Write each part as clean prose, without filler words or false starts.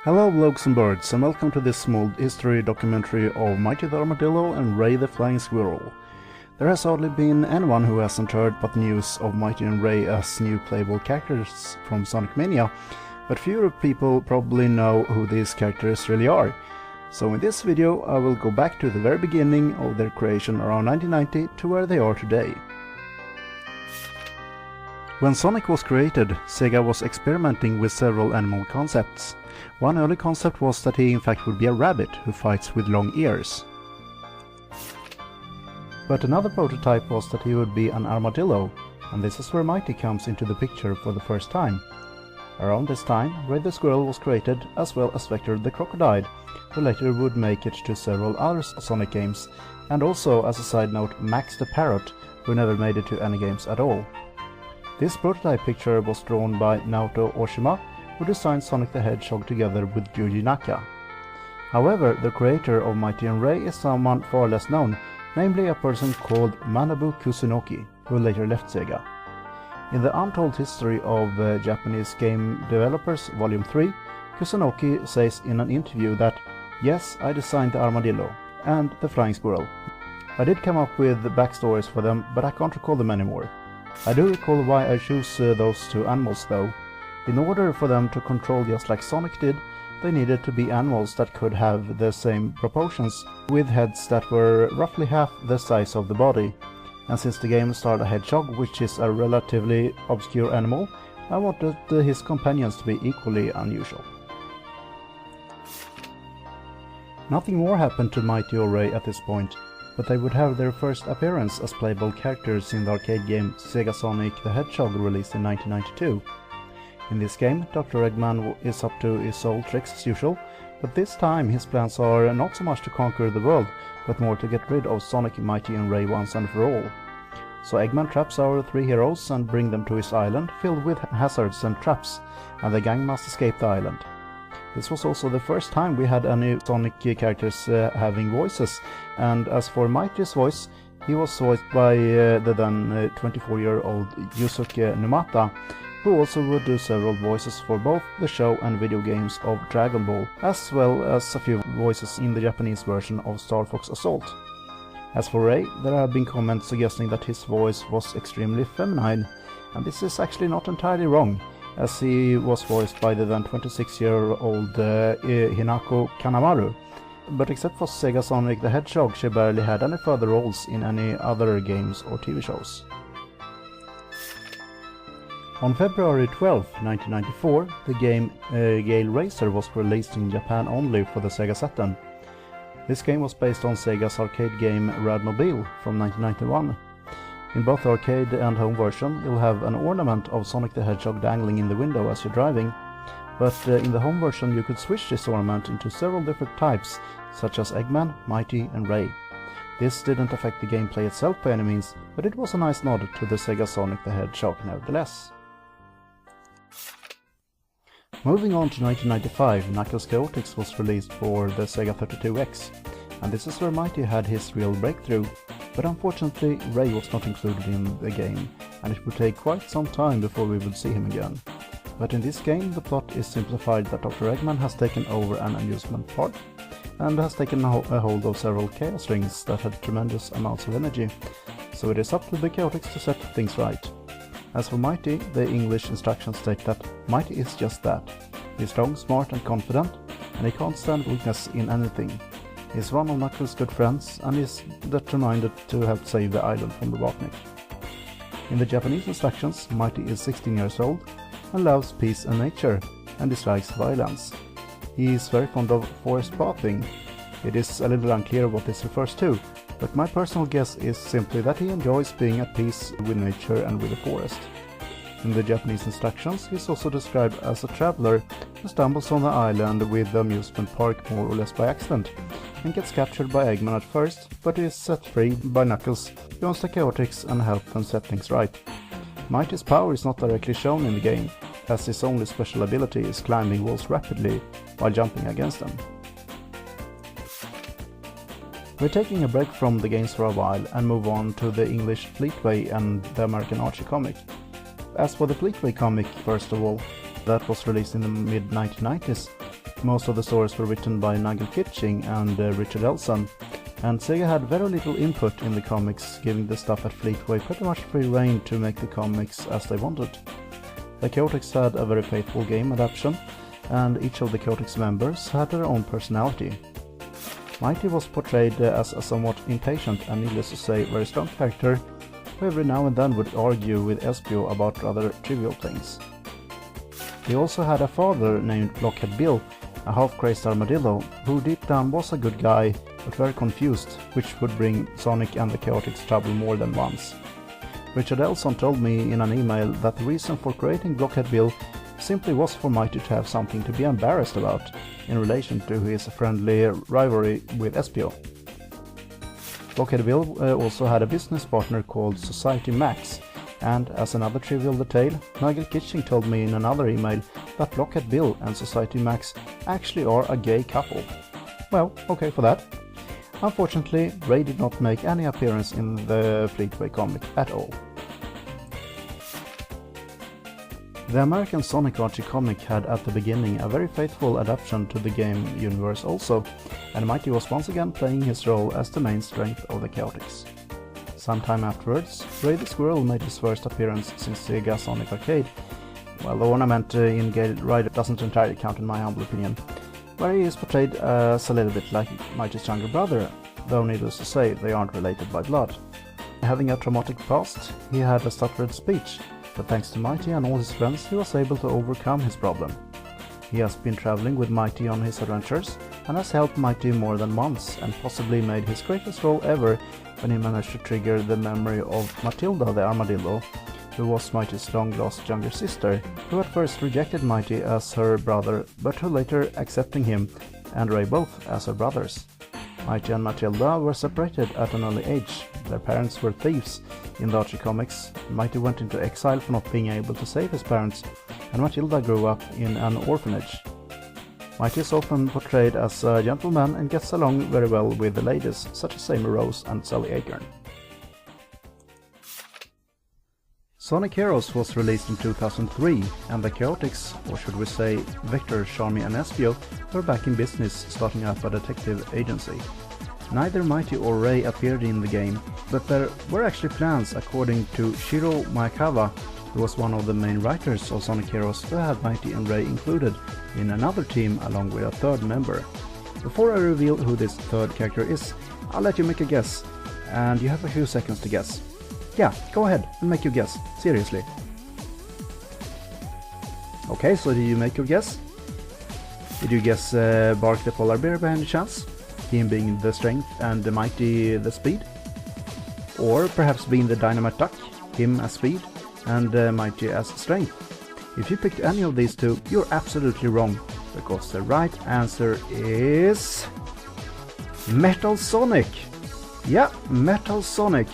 Hello blokes and birds, and welcome to this small history documentary of Mighty the Armadillo and Ray the Flying Squirrel. There has hardly been anyone who hasn't heard but news of Mighty and Ray as new playable characters from Sonic Mania, but fewer people probably know who these characters really are. So in this video I will go back to the very beginning of their creation around 1990 to where they are today. When Sonic was created, Sega was experimenting with several animal concepts. One early concept was that he in fact would be a rabbit who fights with long ears. But another prototype was that he would be an armadillo, and this is where Mighty comes into the picture for the first time. Around this time, Ray the Squirrel was created, as well as Vector the Crocodile, who later would make it to several other Sonic games, and also, as a side note, Max the Parrot, who never made it to any games at all. This prototype picture was drawn by Naoto Oshima, who designed Sonic the Hedgehog together with Yuji Naka. However, the creator of Mighty and Ray is someone far less known, namely a person called Manabu Kusunoki, who later left Sega. In the Untold History of Japanese Game Developers Volume 3, Kusunoki says in an interview that, "Yes, I designed the Armadillo and the Flying Squirrel. I did come up with backstories for them, but I can't recall them anymore. I do recall why I chose those two animals though. In order for them to control just like Sonic did, they needed to be animals that could have the same proportions, with heads that were roughly half the size of the body. And since the game starred a hedgehog, which is a relatively obscure animal, I wanted his companions to be equally unusual." Nothing more happened to Mighty or Ray at this point, but they would have their first appearance as playable characters in the arcade game SegaSonic the Hedgehog, released in 1992. In this game, Dr. Eggman is up to his old tricks as usual, but this time his plans are not so much to conquer the world, but more to get rid of Sonic, Mighty and Ray once and for all. So Eggman traps our three heroes and brings them to his island, filled with hazards and traps, and the gang must escape the island. This was also the first time we had any Sonic characters having voices, and as for Mighty's voice, he was voiced by the then 24-year-old Yusuke Numata, who also would do several voices for both the show and video games of Dragon Ball, as well as a few voices in the Japanese version of Star Fox Assault. As for Ray, there have been comments suggesting that his voice was extremely feminine, and this is actually not entirely wrong, as he was voiced by the then 26-year-old Hinako Kanamaru. But except for SegaSonic the Hedgehog, she barely had any further roles in any other games or TV shows. On February 12, 1994, the game Gale Racer was released in Japan only for the Sega Saturn. This game was based on Sega's arcade game Armadillo from 1991. In both the arcade and home version, you'll have an ornament of Sonic the Hedgehog dangling in the window as you're driving, but in the home version you could switch this ornament into several different types, such as Eggman, Mighty and Ray. This didn't affect the gameplay itself by any means, but it was a nice nod to the Sega Sonic the Hedgehog nevertheless. Moving on to 1995, Knuckles Chaotix was released for the Sega 32X, and this is where Mighty had his real breakthrough, but unfortunately Ray was not included in the game, and it would take quite some time before we would see him again. But in this game the plot is simplified that Dr. Eggman has taken over an amusement park, and has taken a hold of several chaos rings that had tremendous amounts of energy, so it is up to the Chaotix to set things right. As for Mighty, the English instructions state that Mighty is just that. He's strong, smart and confident, and he can't stand weakness in anything. He's one of Knuckles' good friends, and is determined to help save the island from the Robotnik. In the Japanese instructions, Mighty is 16 years old, and loves peace and nature, and dislikes violence. He is very fond of forest bathing. It is a little unclear what this refers to, but my personal guess is simply that he enjoys being at peace with nature and with the forest. In the Japanese instructions, he is also described as a traveler who stumbles on the island with the amusement park more or less by accident, and gets captured by Eggman at first, but is set free by Knuckles, who owns the Chaotix and help them set things right. Mighty's power is not directly shown in the game, as his only special ability is climbing walls rapidly while jumping against them. We're taking a break from the games for a while and move on to the English Fleetway and the American Archie comic. As for the Fleetway comic, first of all, that was released in the mid-1990s, Most of the stories were written by Nigel Kitching and Richard Elson, and Sega had very little input in the comics, giving the staff at Fleetway pretty much free rein to make the comics as they wanted. The Chaotix had a very faithful game adaptation, and each of the Chaotix members had their own personality. Mighty was portrayed as a somewhat impatient and, needless to say, very strong character, who every now and then would argue with Espio about rather trivial things. He also had a father named Blockhead Bill, a half-crazed armadillo, who deep down was a good guy, but very confused, which would bring Sonic and the Chaotix trouble more than once. Richard Elson told me in an email that the reason for creating Blockhead Bill simply was for Mighty to have something to be embarrassed about in relation to his friendly rivalry with Espio. Blockhead Bill also had a business partner called Society Max, and as another trivial detail, Nigel Kitching told me in another email that Blockhead Bill and Society Max actually are a gay couple. Well, okay for that. Unfortunately, Ray did not make any appearance in the Fleetway comic at all. The American Sonic Archie comic had at the beginning a very faithful adaptation to the game universe also, and Mighty was once again playing his role as the main strength of the Chaotix. Sometime afterwards, Ray the Squirrel made his first appearance since SegaSonic Arcade. Well, the ornament in Gale Racer doesn't entirely count in my humble opinion, where he is portrayed as a little bit like Mighty's younger brother, though needless to say they aren't related by blood. Having a traumatic past, he had a stuttered speech, but thanks to Mighty and all his friends he was able to overcome his problem. He has been traveling with Mighty on his adventures, and has helped Mighty more than once, and possibly made his greatest role ever when he managed to trigger the memory of Matilda the Armadillo, who was Mighty's long-lost younger sister, who at first rejected Mighty as her brother, but who later accepting him and Ray both as her brothers. Mighty and Matilda were separated at an early age. Their parents were thieves. In the Archie comics, Mighty went into exile for not being able to save his parents, and Matilda grew up in an orphanage. Mighty is often portrayed as a gentleman and gets along very well with the ladies, such as Amy Rose and Sally Acorn. Sonic Heroes was released in 2003, and the Chaotix, or should we say Vector, Charmy and Espio, were back in business, starting up a detective agency. Neither Mighty or Ray appeared in the game, but there were actually plans, according to Shiro Maekawa, who was one of the main writers of Sonic Heroes, to have Mighty and Ray included in another team along with a third member. Before I reveal who this third character is, I'll let you make a guess, and you have a few seconds to guess. Yeah, go ahead and make your guess, seriously. Okay, so did you make your guess? Did you guess Bark the Polar Bear by any chance? Him being the strength and the Mighty the speed? Or perhaps being the Dynamite Duck, him as speed and Mighty as strength? If you picked any of these two, you're absolutely wrong, because the right answer is Metal Sonic! Yeah, Metal Sonic!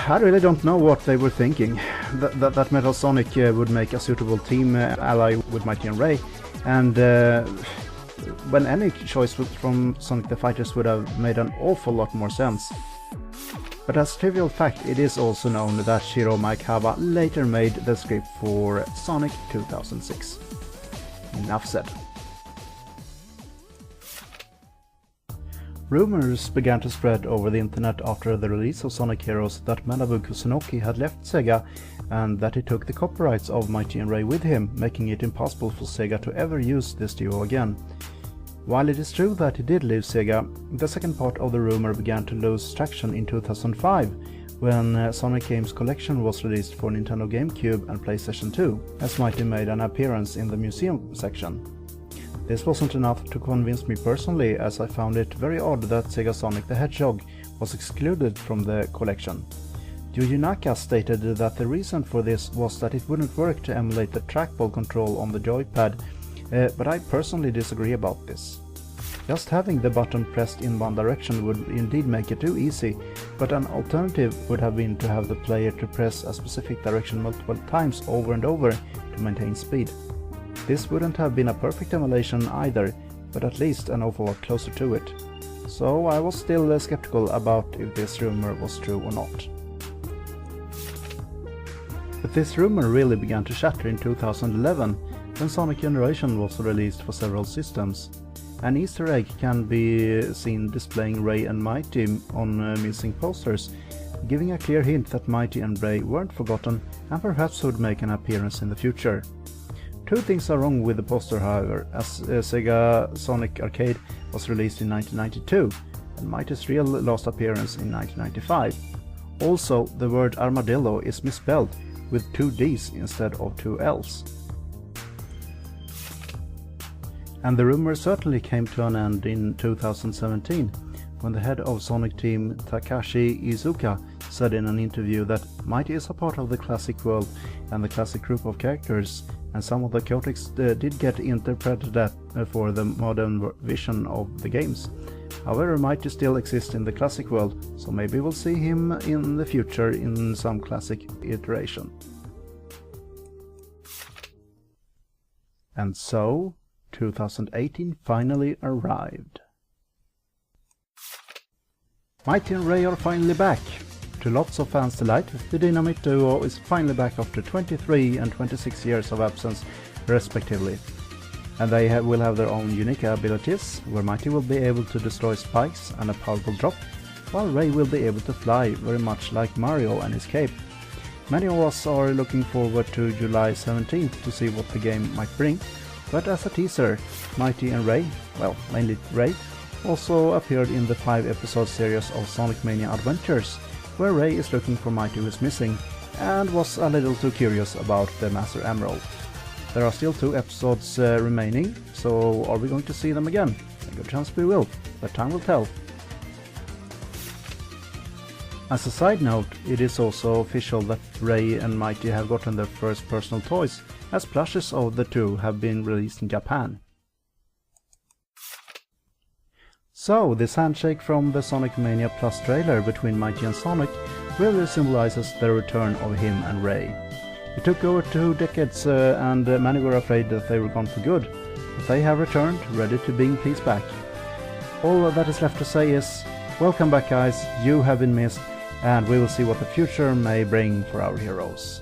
I really don't know what they were thinking. That Metal Sonic would make a suitable team ally with Mighty and Ray, and when any choice from Sonic the Fighters would have made an awful lot more sense. But as a trivial fact, it is also known that Shiro Maekawa later made the script for Sonic 2006. Enough said. Rumors began to spread over the internet after the release of Sonic Heroes that Manabu Kusunoki had left Sega, and that he took the copyrights of Mighty and Ray with him, making it impossible for Sega to ever use this duo again. While it is true that he did leave Sega, the second part of the rumor began to lose traction in 2005, when Sonic Games Collection was released for Nintendo GameCube and PlayStation 2, as Mighty made an appearance in the museum section. This wasn't enough to convince me personally, as I found it very odd that SegaSonic the Hedgehog was excluded from the collection. Yuji Naka stated that the reason for this was that it wouldn't work to emulate the trackball control on the joypad, but I personally disagree about this. Just having the button pressed in one direction would indeed make it too easy, but an alternative would have been to have the player to press a specific direction multiple times over and over to maintain speed. This wouldn't have been a perfect emulation either, but at least an awful lot closer to it. So I was still skeptical about if this rumor was true or not. But this rumor really began to shatter in 2011, when Sonic Generation was released for several systems. An Easter egg can be seen displaying Ray and Mighty on missing posters, giving a clear hint that Mighty and Ray weren't forgotten and perhaps would make an appearance in the future. Two things are wrong with the poster, however, as SegaSonic Arcade was released in 1992 and Mighty's real last appearance in 1995. Also, the word Armadillo is misspelled with 2 D's instead of 2 L's. And the rumor certainly came to an end in 2017, when the head of Sonic team Takashi Iizuka said in an interview that Mighty is a part of the classic world and the classic group of characters, and some of the Chaotix did get interpreted for the modern vision of the games. However, Mighty still exists in the classic world, so maybe we'll see him in the future in some classic iteration. And so, 2018 finally arrived. Mighty and Ray are finally back. To lots of fans' delight, the dynamic duo is finally back after 23 and 26 years of absence respectively. And they will have their own unique abilities, where Mighty will be able to destroy spikes and a powerful drop, while Ray will be able to fly, very much like Mario and his cape. Many of us are looking forward to July 17th to see what the game might bring, but as a teaser, Mighty and Ray, well, mainly Ray, also appeared in the 5-episode series of Sonic Mania Adventures, where Ray is looking for Mighty who is missing, and was a little too curious about the Master Emerald. There are still 2 episodes remaining, so are we going to see them again? A good chance we will, but time will tell. As a side note, it is also official that Ray and Mighty have gotten their first personal toys, as plushes of the two have been released in Japan. So, this handshake from the Sonic Mania Plus trailer between Mighty and Sonic really symbolizes the return of him and Ray. It took over 2 decades and many were afraid that they were gone for good, but they have returned, ready to bring peace back. All that is left to say is, welcome back guys, you have been missed, and we will see what the future may bring for our heroes.